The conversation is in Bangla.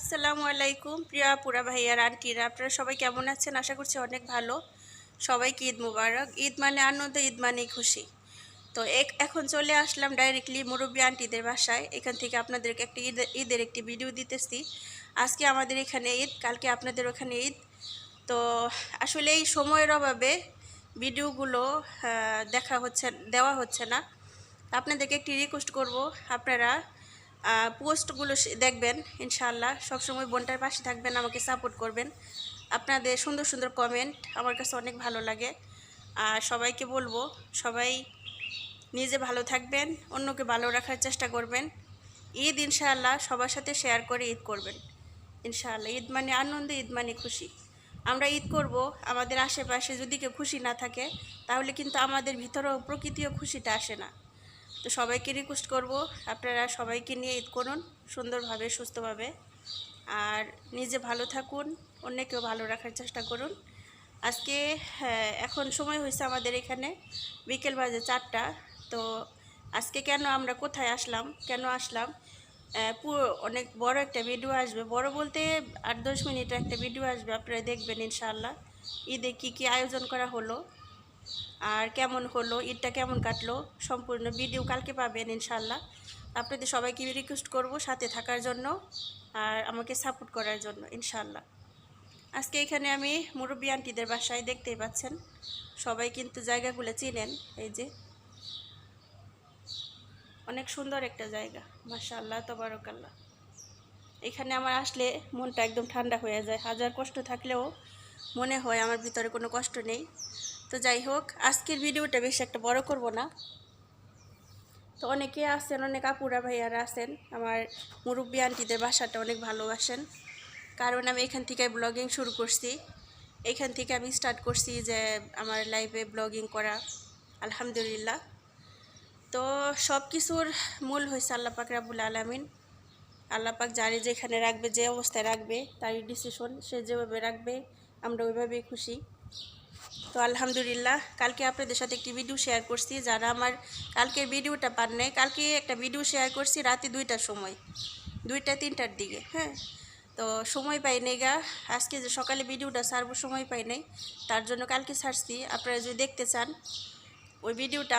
আসসালামু আলাইকুম প্রিয় আপুরা ভাইয়ার আন্টিরা, আপনারা সবাই কেমন আছেন? আশা করছি অনেক ভালো। সবাইকে ঈদ মুবারক। ঈদ মানে আনন্দ, ঈদ মানেই খুশি। তো এখন চলে আসলাম ডাইরেক্টলি মুরব্বী আন্টিদের বাসায়। এখান থেকে আপনাদেরকে একটা ঈদের একটি ভিডিও দিতেছি। আজকে আমাদের এখানে ঈদ, কালকে আপনাদের ওখানে ঈদ। তো আসলে এই সময়ের অভাবে ভিডিওগুলো দেওয়া হচ্ছে না। আপনাদেরকে একটি রিকোয়েস্ট করব, আপনারা পোস্টগুলো দেখবেন ইনশাআল্লাহ। সবসময় বোনটার পাশে থাকবেন, আমাকে সাপোর্ট করবেন। আপনাদের সুন্দর সুন্দর কমেন্ট আমার কাছে অনেক ভালো লাগে। আর সবাইকে বলবো, সবাই নিজে ভালো থাকবেন, অন্যকে ভালো রাখার চেষ্টা করবেন। ঈদ ইনশাআল্লাহ সবার সাথে শেয়ার করে ঈদ করবেন ইনশাআল্লাহ। ঈদ মানে আনন্দ, ঈদ মানে খুশি। আমরা ঈদ করব, আমাদের আশেপাশে যদি কেউ খুশি না থাকে তাহলে কিন্তু আমাদের ভিতরেও প্রকৃতিও খুশিটা আসে না। তো সবাইকে রিকোয়েস্ট করব, আপনারা সবাইকে নিয়ে ঈদ করুন সুন্দরভাবে, সুস্থভাবে। আর নিজে ভালো থাকুন, অন্যকেও ভালো রাখার চেষ্টা করুন। আজকে এখন সময় হয়েছে আমাদের এখানে বিকেল বাজে 4টা। তো আজকে আমরা কোথায় আসলাম, কেন আসলাম, পুরো অনেক বড় একটা ভিডিও আসবে। বড় বলতে 8-10 মিনিটের একটা ভিডিও আসবে, আপনারা দেখবেন ইনশাআল্লাহ। ঈদে কী কী আয়োজন করা হলো আর কেমন হলো, ঈদটা কেমন কাটলো, সম্পূর্ণ ভিডিও কালকে পাবেন ইনশাআল্লাহ। আপনাদের সবাইকে রিকোয়েস্ট করব সাথে থাকার জন্য আর আমাকে সাপোর্ট করার জন্য ইনশাআল্লাহ। আজকে এখানে আমি মুরব্বী আন্টিদের বাসায়, দেখতেই পাচ্ছেন সবাই কিন্তু জায়গাগুলো চিনেন। এই যে অনেক সুন্দর একটা জায়গা, মাশাআল্লাহ তাবারাকাল্লাহ। এখানে আমার আসলে মনটা একদম ঠান্ডা হয়ে যায়। হাজার কষ্ট থাকলেও মনে হয় আমার ভিতরে কোনো কষ্ট নেই। তো যাই হোক, আজকের ভিডিওটা বেশি একটা বড় করব না। তো অনেকে আছেন, অনেক আপুরা ভাইয়ারা আছেন আমার মুরব্বী আন্টিদের বাসাটা অনেক ভালোবাসেন, কারণ আমি এখান থেকে ব্লগিং শুরু করছি। এখান থেকে আমি স্টার্ট করছি যে আমার লাইভে ব্লগিং করা, আলহামদুলিল্লাহ। তো সব কিছুর মূল হয়েছে আল্লাহ পাক রাব্বুল আলামিন। আল্লাহ পাক যারে যেখানে রাখবে, যে অবস্থায় রাখবে তারই ডিসিশন, সে যেভাবে রাখবে আমরা ওইভাবেই খুশি। তো আলহামদুলিল্লাহ, কালকে আপনাদের সাথে একটি ভিডিও শেয়ার করছি। যারা আমার কালকের ভিডিওটা পান নাই, কালকে একটা ভিডিও শেয়ার করছি রাতে 2টার সময়, 2টা-3টার দিকে। হ্যাঁ, তো সময় পাই নাই গা। আজকে যে সকালে ভিডিওটা ছাড়বো, সময় পাই নাই, তার জন্য কালকে ছাড়ছি। আপনারা যদি দেখতে চান ওই ভিডিওটা